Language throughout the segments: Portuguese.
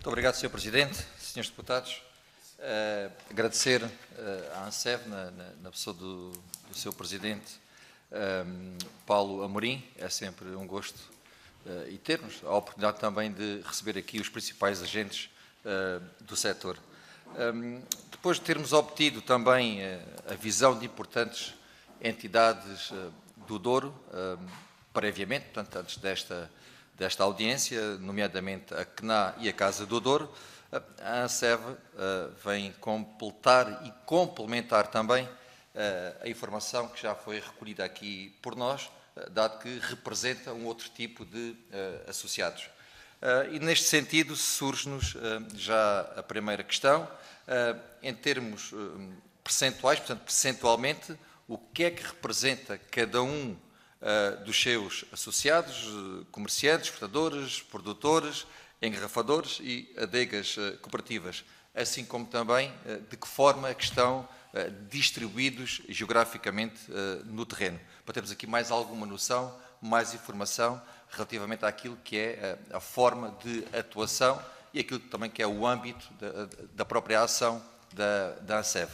Muito obrigado, Sr. Presidente, Srs. Deputados. Agradecer à ANSEV, na pessoa do Sr. Presidente, Paulo Amorim. É sempre um gosto e termos a oportunidade também de receber aqui os principais agentes do setor. Depois de termos obtido também a visão de importantes entidades do Douro, previamente, portanto, antes desta audiência, nomeadamente a CNA e a Casa do Douro, a ANSEV vem completar e complementar também a informação que já foi recolhida aqui por nós, dado que representa um outro tipo de associados. E neste sentido surge-nos já a primeira questão, em termos percentuais, portanto, percentualmente, o que é que representa cada um dos seus associados, comerciantes, exportadores, produtores, engarrafadores e adegas cooperativas, assim como também de que forma é que estão distribuídos geograficamente no terreno, para termos aqui mais alguma noção, mais informação relativamente àquilo que é a forma de atuação e aquilo também que é o âmbito da própria ação da ANSEV.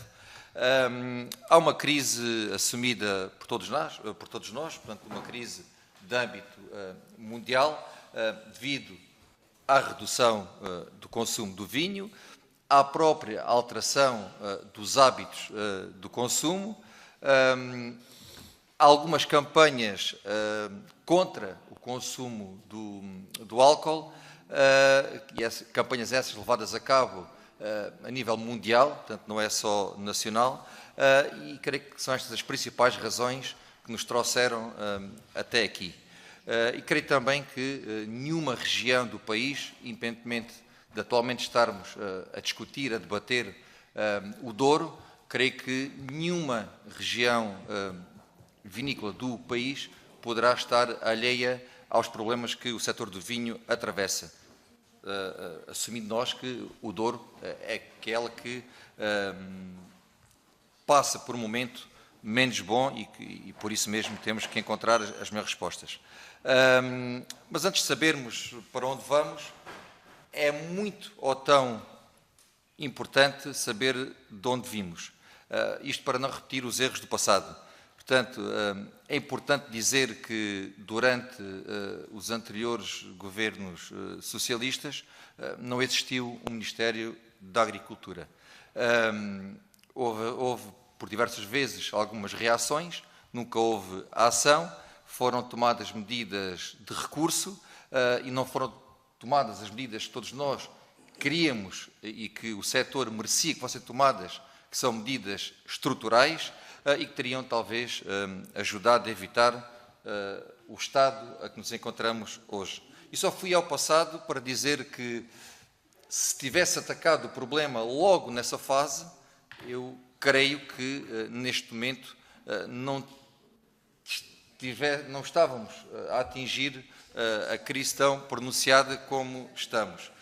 Há uma crise assumida por todos nós, portanto, uma crise de âmbito mundial, devido à redução do consumo do vinho, à própria alteração dos hábitos do consumo, algumas campanhas contra o consumo do álcool, e campanhas essas levadas a cabo a nível mundial, portanto não é só nacional, e creio que são estas as principais razões que nos trouxeram até aqui. E creio também que nenhuma região do país, independentemente de atualmente estarmos a discutir, a debater o Douro, creio que nenhuma região vinícola do país poderá estar alheia aos problemas que o setor do vinho atravessa, assumindo nós que o Douro é aquela que passa por um momento menos bom e por isso mesmo temos que encontrar as melhores respostas. Mas antes de sabermos para onde vamos, é muito ou tão importante saber de onde vimos. Isto para não repetir os erros do passado. Portanto, é importante dizer que durante os anteriores governos socialistas não existiu um Ministério da Agricultura. Houve por diversas vezes algumas reações, nunca houve ação, foram tomadas medidas de recurso e não foram tomadas as medidas que todos nós queríamos e que o setor merecia que fossem tomadas, que são medidas estruturais, e que teriam talvez ajudado a evitar o estado a que nos encontramos hoje. E só fui ao passado para dizer que se tivesse atacado o problema logo nessa fase, eu creio que neste momento não estávamos a atingir a crise tão pronunciada como estamos.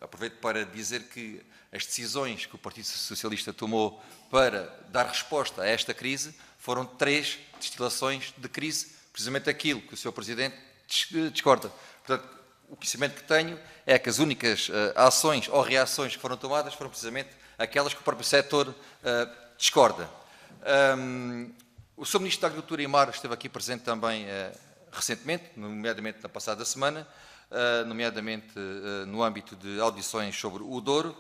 Aproveito para dizer que as decisões que o Partido Socialista tomou para dar resposta a esta crise foram 3 destilações de crise, precisamente aquilo que o Sr. Presidente discorda. Portanto, o conhecimento que tenho é que as únicas ações ou reações que foram tomadas foram precisamente aquelas que o próprio setor discorda. O Sr. Ministro da Agricultura e Mar esteve aqui presente também recentemente, nomeadamente na passada semana, nomeadamente no âmbito de audições sobre o Douro,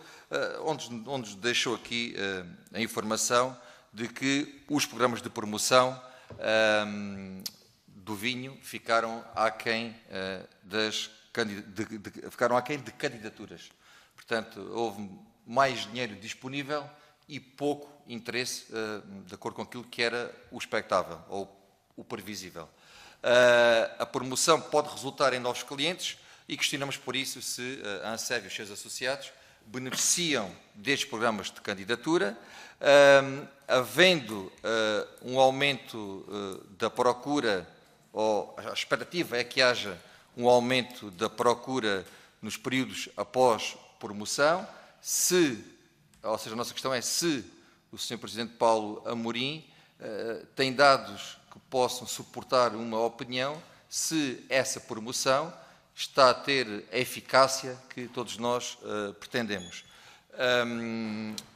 onde deixou aqui a informação de que os programas de promoção do vinho ficaram aquém de candidaturas. Portanto, houve mais dinheiro disponível e pouco interesse, de acordo com aquilo que era o expectável ou o previsível. A promoção pode resultar em novos clientes e questionamos por isso se a ANSEV e os seus associados beneficiam destes programas de candidatura, havendo um aumento da procura, ou a expectativa é que haja um aumento da procura nos períodos após promoção, ou seja, a nossa questão é se o Sr. Presidente Paulo Amorim tem dados que possam suportar uma opinião se essa promoção está a ter a eficácia que todos nós pretendemos.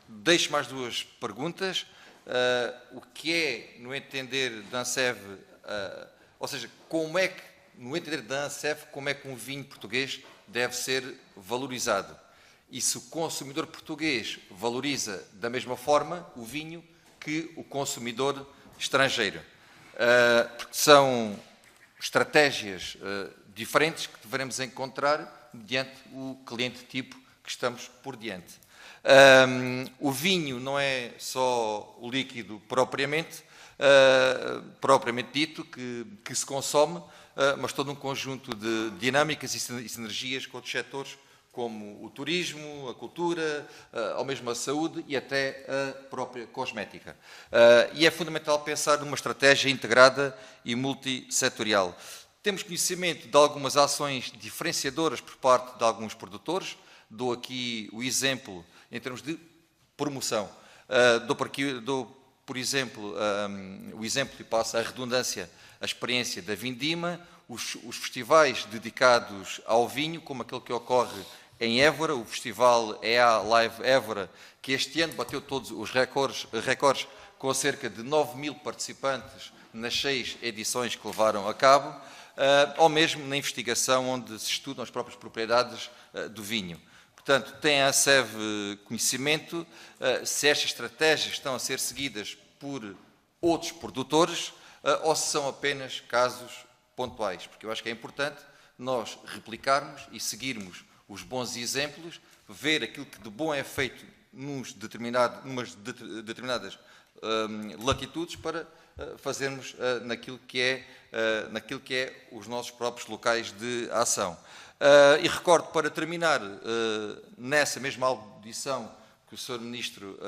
Deixo mais duas perguntas. O que é, no entender da ANSEV, ou seja, como é que, no entender da ANSEV, como é que um vinho português deve ser valorizado? E se o consumidor português valoriza da mesma forma o vinho que o consumidor estrangeiro? Porque são estratégias diferentes que devemos encontrar mediante o cliente tipo que estamos por diante. O vinho não é só o líquido propriamente dito que se consome, mas todo um conjunto de dinâmicas e sinergias com outros setores, como o turismo, a cultura, ou mesmo a saúde e até a própria cosmética. E é fundamental pensar numa estratégia integrada e multissetorial. Temos conhecimento de algumas ações diferenciadoras por parte de alguns produtores. Dou aqui o exemplo em termos de promoção. Dou por exemplo, o exemplo e passo a redundância, a experiência da Vindima, os festivais dedicados ao vinho, como aquele que ocorre em Évora, o Festival EA Live Évora, que este ano bateu todos os recordes com cerca de 9.000 participantes nas 6 edições que levaram a cabo, ou mesmo na investigação onde se estudam as próprias propriedades do vinho. Portanto, tem a ANSEV conhecimento se estas estratégias estão a ser seguidas por outros produtores ou se são apenas casos pontuais, porque eu acho que é importante nós replicarmos e seguirmos os bons exemplos, ver aquilo que de bom é feito numas determinadas latitudes para fazermos naquilo que é os nossos próprios locais de ação. E recordo, para terminar, nessa mesma audição que o Sr. Ministro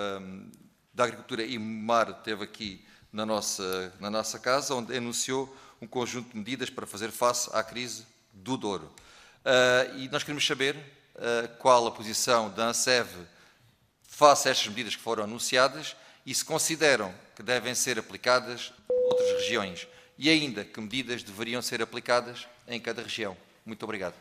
da Agricultura e Mar teve aqui na nossa casa, onde anunciou um conjunto de medidas para fazer face à crise do Douro. E nós queremos saber qual a posição da ANSEV face a estas medidas que foram anunciadas e se consideram que devem ser aplicadas em outras regiões e ainda que medidas deveriam ser aplicadas em cada região. Muito obrigado.